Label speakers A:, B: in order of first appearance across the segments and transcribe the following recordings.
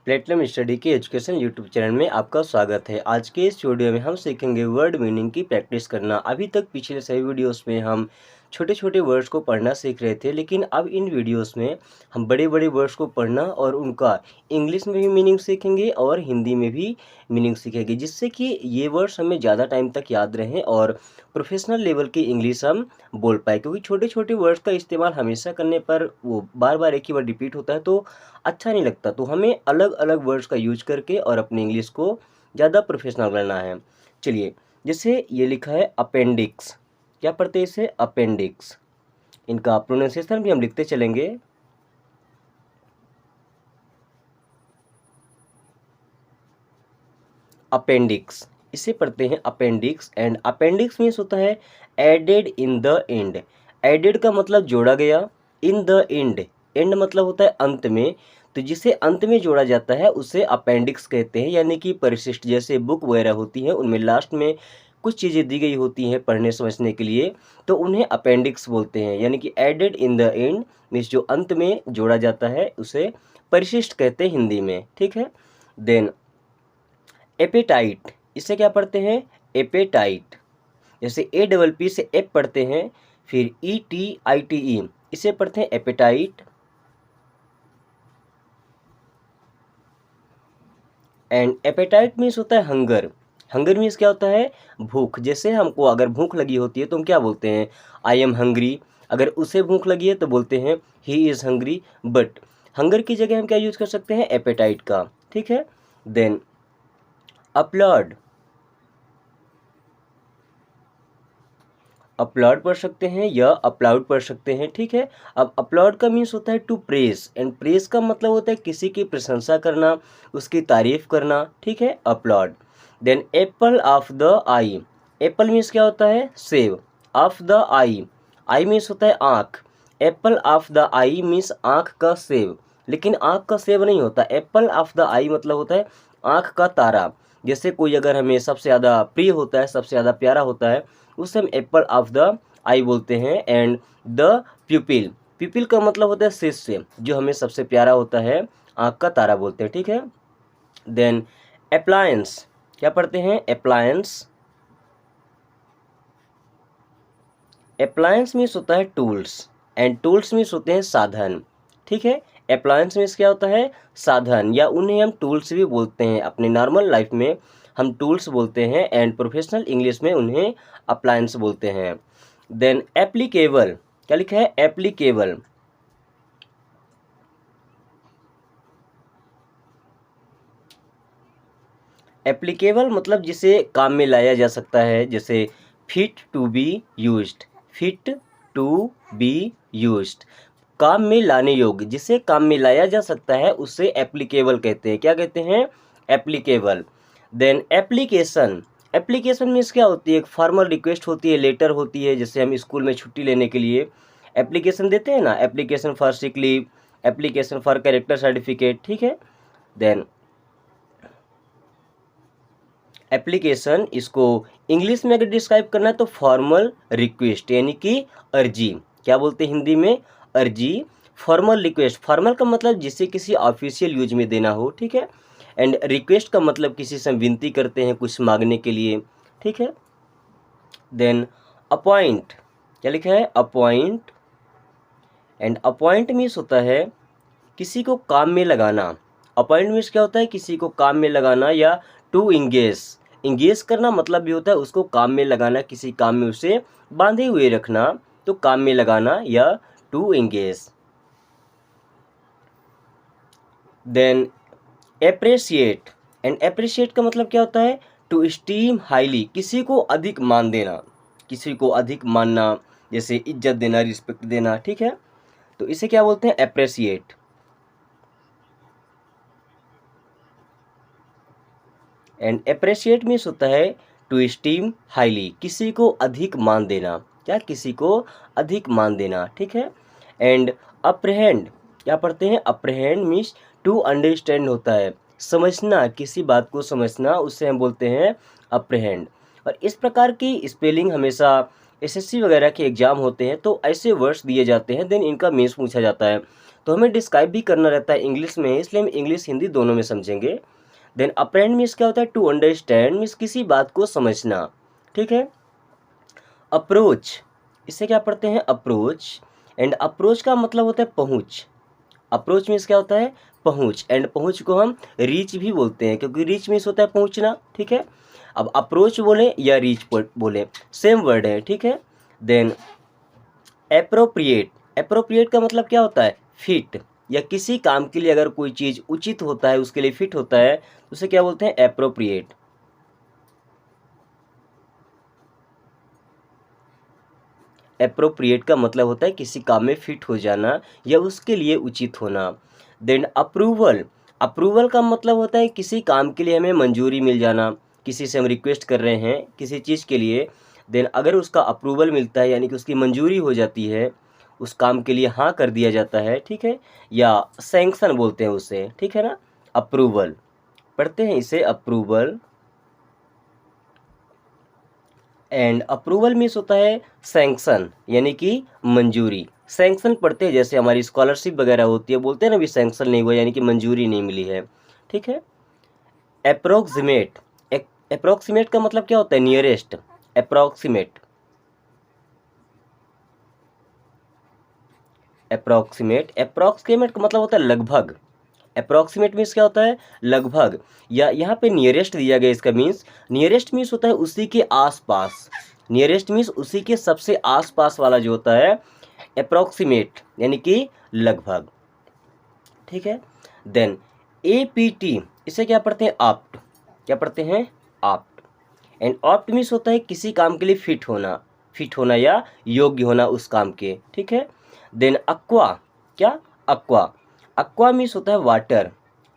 A: प्लेटनम study के education YouTube channel में आपका स्वागत है। आज के इस वीडियो में हम सीखेंगे वर्ड मीनिंग की प्रैक्टिस करना। अभी तक पिछले सभी वीडियोस में हम छोटे छोटे वर्ड्स को पढ़ना सीख रहे थे, लेकिन अब इन वीडियोस में हम बड़े बड़े वर्ड्स को पढ़ना और उनका इंग्लिश में भी मीनिंग सीखेंगे और हिंदी में भी मीनिंग सीखेंगे, जिससे कि ये वर्ड्स हमें ज़्यादा टाइम तक याद रहें और प्रोफेशनल लेवल की इंग्लिश हम बोल पाए। क्योंकि छोटे छोटे वर्ड्स का इस्तेमाल हमेशा करने पर वो बार बार एक ही वर्ड रिपीट होता है तो अच्छा नहीं लगता। तो हमें अलग अलग वर्ड्स का यूज करके और अपनी इंग्लिश को ज़्यादा प्रोफेशनल बनाना है। चलिए, जैसे ये लिखा है अपेंडिक्स, क्या पढ़ते हैं इसे? अपेंडिक्स। इनका प्रोनाउंसिएशन भी हम लिखते चलेंगे। अपेंडिक्स, इसे पढ़ते हैं अपेंडिक्स। एंड अपेंडिक्स मीन्स होता है added in the end. Added का मतलब जोड़ा गया, इन द एंड, एंड मतलब होता है अंत में, तो जिसे अंत में जोड़ा जाता है उसे अपेंडिक्स कहते हैं। यानी कि परिशिष्ट जैसे बुक वगैरह होती हैं उनमें लास्ट में कुछ चीज़ें दी गई होती हैं पढ़ने समझने के लिए, तो उन्हें अपेंडिक्स बोलते हैं। यानी कि added in the end means जो अंत में जोड़ा जाता है उसे परिशिष्ट कहते हैं हिंदी में, ठीक है। देन एपेटाइट, इसे क्या पढ़ते हैं? एपेटाइट। जैसे APP से एप पढ़ते हैं, फिर ETITE, इसे पढ़ते हैं एपेटाइट। एंड एपेटाइट मीन्स होता है हंगर। हंगर मीन्स क्या होता है? भूख। जैसे हमको अगर भूख लगी होती है तो हम क्या बोलते हैं? I am hungry. अगर उसे भूख लगी है तो बोलते हैं he is hungry. But hunger की जगह हम क्या यूज कर सकते हैं? एपेटाइट का, ठीक है। देन अपलॉड, अपलॉड पढ़ सकते हैं या अपलाउड पढ़ सकते हैं, ठीक है। अब अपलॉड का मीन्स होता है टू प्रेस, एंड प्रेस का मतलब होता है किसी की प्रशंसा करना, उसकी तारीफ करना, ठीक है, applaud. Then apple of the eye, apple means क्या होता है? सेब। Of the eye, eye means होता है आँख। Apple of the eye means आँख का सेब, लेकिन आँख का सेब नहीं होता। एप्पल ऑफ द आई मतलब होता है आँख का तारा। जैसे कोई अगर हमें सबसे ज़्यादा प्रिय होता है, सबसे ज़्यादा प्यारा होता है, उसे हम एप्पल ऑफ द आई बोलते हैं। एंड द प्यूपिल, प्यूपिल का मतलब होता है शिष्य, जो हमें सबसे प्यारा होता है, आँख का तारा बोलते हैं, ठीक है। देन अप्लायंस, क्या पढ़ते हैं? अप्लायंस। अप्लायंस मीन्स होता है टूल्स, एंड टूल्स मीन्स होते हैं साधन, ठीक है। अप्लायंस मीन्स क्या होता है? साधन, या उन्हें हम टूल्स भी बोलते हैं। अपने नॉर्मल लाइफ में हम टूल्स बोलते हैं एंड प्रोफेशनल इंग्लिश में उन्हें अप्लायंस बोलते हैं। देन एप्लीकेबल, क्या लिखा है? एप्लीकेबल। एप्लीकेबल मतलब जिसे काम में लाया जा सकता है, जैसे fit to be used, fit to be used, काम में लाने योग्य, जिसे काम में लाया जा सकता है उसे एप्लीकेबल कहते हैं। क्या कहते हैं? Applicable. Then application, application means क्या होती है? एक फॉर्मल रिक्वेस्ट होती है, लेटर होती है, जैसे हम स्कूल में छुट्टी लेने के लिए एप्लीकेशन देते हैं ना, application for sick leave, application for character certificate, ठीक है। देन एप्लीकेशन, इसको इंग्लिश में अगर डिस्क्राइब करना है तो फॉर्मल रिक्वेस्ट, यानी कि अर्जी। क्या बोलते हैं हिंदी में? अर्जी। फॉर्मल रिक्वेस्ट, फॉर्मल का मतलब जिसे किसी ऑफिशियल यूज में देना हो, ठीक है। एंड रिक्वेस्ट का मतलब किसी से हम विनती करते हैं कुछ मांगने के लिए, ठीक है। देन अपॉइंट, क्या लिखा है? अपॉइंट। एंड अपॉइंट मीन्स होता है किसी को काम में लगाना। अपॉइंट मीन्स क्या होता है? किसी को काम में लगाना, या टू इंगेज, इंगेज करना मतलब भी होता है उसको काम में लगाना, किसी काम में उसे बांधे हुए रखना, तो काम में लगाना या to engage. Then appreciate, and appreciate का मतलब क्या होता है? टू स्टीम हाईली, किसी को अधिक मान देना, किसी को अधिक मानना, जैसे इज्जत देना, रिस्पेक्ट देना, ठीक है। तो इसे क्या बोलते हैं? एप्रिशिएट। एंड एप्रिशिएट मीन्स होता है टू एस्टीम हाईली, किसी को अधिक मान देना, क्या? किसी को अधिक मान देना, ठीक है। एंड अप्रहेंड, क्या पढ़ते हैं? अप्रहेंड मीन्स टू अंडरस्टैंड होता है, समझना, किसी बात को समझना, उससे हम बोलते हैं अप्रहेंड। और इस प्रकार की स्पेलिंग हमेशा SSC वगैरह के एग्जाम होते हैं तो ऐसे वर्ड्स दिए जाते हैं, देन इनका मीन्स पूछा जाता है। तो हमें डिस्क्राइब भी करना रहता है इंग्लिश में, इसलिए हम इंग्लिश हिंदी दोनों में समझेंगे। देन अप्रेंड मीन्स क्या होता है, टू अंडरस्टैंड मीन्स किसी बात को समझना, ठीक है। अप्रोच, इससे क्या पढ़ते हैं, अप्रोच, एंड अप्रोच का मतलब होता है पहुँच। अप्रोच मीन्स क्या होता है, पहुँच, एंड पहुँच को हम रीच भी बोलते हैं, क्योंकि रीच मीन्स होता है पहुँचना, ठीक है। अब अप्रोच बोले या रीच बोले सेम वर्ड है, ठीक है। देन एप्रोप्रिएट, एप्रोप्रिएट का मतलब क्या होता है, फिट, या किसी काम के लिए अगर कोई चीज़ उचित होता है, उसके लिए फिट होता है, तो उसे क्या बोलते हैं, एप्रोप्रिएट। एप्रोप्रिएट का मतलब होता है किसी काम में फिट हो जाना या उसके लिए उचित होना। देन अप्रूवल, अप्रूवल का मतलब होता है किसी काम के लिए हमें मंजूरी मिल जाना, किसी से हम रिक्वेस्ट कर रहे हैं किसी चीज़ के लिए, देन अगर उसका अप्रूवल मिलता है यानी कि उसकी मंजूरी हो जाती है, उस काम के लिए हाँ कर दिया जाता है, ठीक है, या सैंक्शन बोलते हैं उसे, ठीक है ना, अप्रूवल, पढ़ते हैं इसे अप्रूवल। एंड अप्रूवल मीन्स होता है सैंक्शन यानी कि मंजूरी। सैंक्शन पढ़ते हैं जैसे हमारी स्कॉलरशिप वगैरह होती है, बोलते हैं ना भी सैंक्शन नहीं हुआ यानी कि मंजूरी नहीं मिली है, ठीक है। अप्रोक्सीमेट, अप्रोक्सीमेट का मतलब क्या होता है, नियरेस्ट, अप्रोक्सीमेट, अप्रोक्सीमेट, अप्रोक्सीमेट का मतलब होता है लगभग। अप्रोक्सीमेट मीन्स क्या होता है, लगभग, या यहाँ पे नियरेस्ट दिया गया, इसका मीन्स नियरेस्ट मीन्स होता है उसी के आसपास, नियरेस्ट मीन्स उसी के सबसे आसपास वाला जो होता है, अप्रोक्सीमेट यानी कि लगभग, ठीक है। देन एपीटी, इसे क्या पढ़ते हैं, आप्ट, क्या पढ़ते हैं, आप्ट, एंड ऑप्ट मीन्स होता है किसी काम के लिए फिट होना, फिट होना या योग्य होना उस काम के, ठीक है। देन अक्वा, क्या, अक्वा, अक्वा मीन्स होता है वाटर,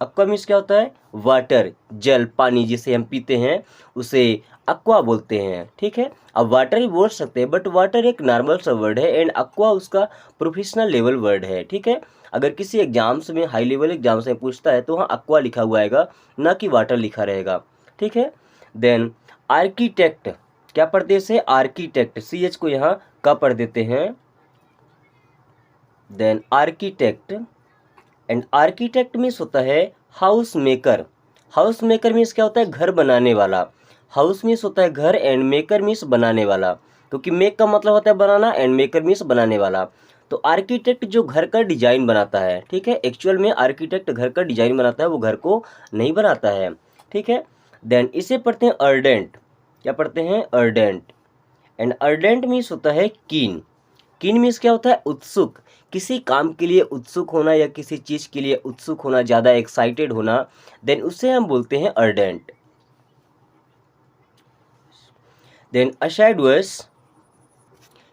A: अक्वा मीन्स क्या होता है, वाटर, जल, पानी जिसे हम पीते हैं उसे अक्वा बोलते हैं, ठीक है। अब वाटर ही बोल सकते हैं बट वाटर एक नॉर्मल सा वर्ड है एंड अक्वा उसका प्रोफेशनल लेवल वर्ड है, ठीक है। अगर किसी एग्जाम्स में, हाई लेवल एग्जाम्स में पूछता है तो वहाँ अक्वा लिखा हुआ आएगा, ना कि वाटर लिखा रहेगा, ठीक है। देन आर्किटेक्ट, क्या पढ़ते हैं, आर्किटेक्ट, सी एच को यहाँ का पढ़ देते हैं। Then architect, and architect means होता है house maker, house maker means क्या होता है, घर बनाने वाला, हाउस मीन्स होता है घर एंड मेकर मीन्स बनाने वाला, क्योंकि मेक का मतलब होता है बनाना एंड मेकर मीन्स बनाने वाला। तो आर्किटेक्ट जो घर का डिजाइन बनाता है, ठीक है, एक्चुअल में आर्किटेक्ट घर का डिजाइन बनाता है, वो घर को नहीं बनाता है, ठीक है। देन इसे पढ़ते हैं अर्डेंट, क्या पढ़ते हैं, अर्डेंट, एंड अर्डेंट मीन्स होता है कीन, कीन मीन्स क्या होता है, उत्सुक, किसी काम के लिए उत्सुक होना या किसी चीज़ के लिए उत्सुक होना, ज़्यादा एक्साइटेड होना, देन उसे हम बोलते हैं अर्डेंट। देन अशाइडुअस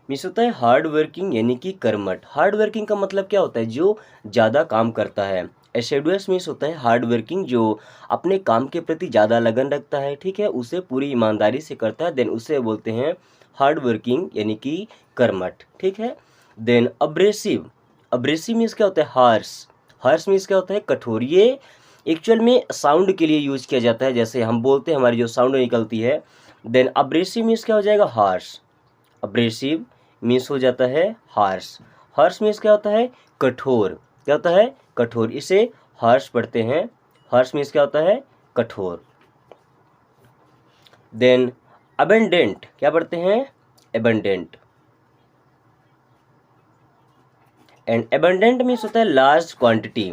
A: मीन्स होता है हार्ड वर्किंग यानी कि कर्मठ, हार्ड वर्किंग का मतलब क्या होता है, जो ज़्यादा काम करता है। एशेडुअस मीन्स होता है हार्ड वर्किंग, जो अपने काम के प्रति ज़्यादा लगन रखता है, ठीक है, उसे पूरी ईमानदारी से करता है, देन उसे बोलते हैं हार्ड वर्किंग यानी कि कर्मठ, ठीक है। देन अब्रेसिव, अब्रेसिव मीन्स क्या होता है, हार्श, हार्श मीन्स क्या होता है, कठोर, ये एक्चुअल में साउंड के लिए यूज किया जाता है, जैसे हम बोलते हैं हमारी जो साउंड निकलती है। देन अब्रेसिव मीन्स क्या हो जाएगा, हार्श, अब्रेसिव मीन्स हो जाता है हार्श, हार्श मीन्स क्या होता है, कठोर, क्या होता है, कठोर, इसे हार्श पढ़ते हैं, हार्श मीन्स क्या होता है, कठोर। देन अबेंडेंट, क्या पढ़ते हैं, एबेंडेंट, एंड एबेंडेंट मीन्स होता है large quantity,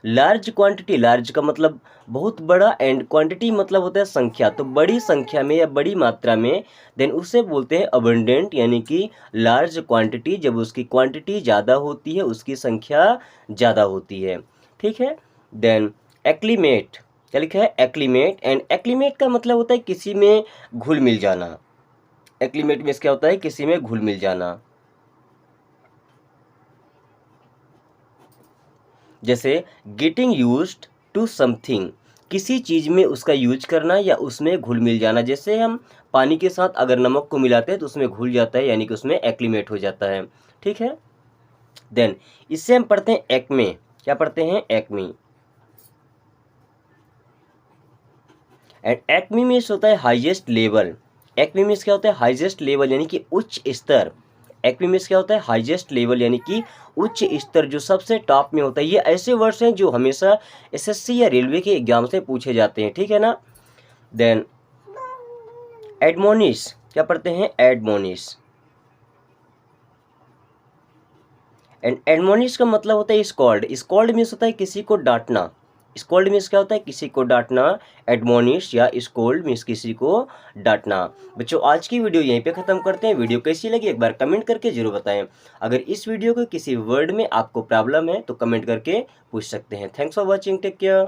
A: large quantity, large का मतलब बहुत बड़ा एंड क्वांटिटी मतलब होता है संख्या, तो बड़ी संख्या में या बड़ी मात्रा में, देन उसे बोलते हैं अबंडेंट यानी कि लार्ज क्वांटिटी, जब उसकी क्वांटिटी ज़्यादा होती है, उसकी संख्या ज़्यादा होती है, ठीक है। देन एक्लीमेट, क्या लिखा है, एक्लीमेट, एंड एक्लीमेट का मतलब होता है किसी में घुल मिल जाना, एक्लीमेट मीन्स क्या होता है, किसी में घुल मिल जाना, जैसे गेटिंग यूज्ड टू समथिंग, किसी चीज़ में उसका यूज करना या उसमें घुल मिल जाना, जैसे हम पानी के साथ अगर नमक को मिलाते हैं तो उसमें घुल जाता है यानी कि उसमें एक्लीमेट हो जाता है, ठीक है। देन इससे हम पढ़ते हैं एक्मे, क्या पढ़ते हैं, एक्मी, एंड एक्मी मीन्स होता है हाईएस्ट लेवल, एक्मी मीन्स क्या होता है, हाईएस्ट लेवल यानी कि उच्च स्तर, एक्वी क्या होता है, हाईएस्ट लेवल यानी कि उच्च स्तर, जो सबसे टॉप में होता है। ये ऐसे वर्ड्स हैं जो हमेशा एसएससी या रेलवे के एग्जाम से पूछे जाते हैं, ठीक है ना। देन एडमोनिश, क्या पढ़ते हैं, एडमोनिश। एंड एडमोनिश का मतलब होता है स्कॉल्ड। स्कॉल्ड मीन्स होता है किसी को डांटना। स्कॉल्ड मीन्स क्या होता है, किसी को डांटना। एडमोनिश या स्कॉल्ड मीन्स किसी को डांटना। बच्चों आज की वीडियो यहीं पे खत्म करते हैं। वीडियो कैसी लगी एक बार कमेंट करके जरूर बताएं। अगर इस वीडियो के किसी वर्ड में आपको प्रॉब्लम है तो कमेंट करके पूछ सकते हैं। Thanks for watching, take care.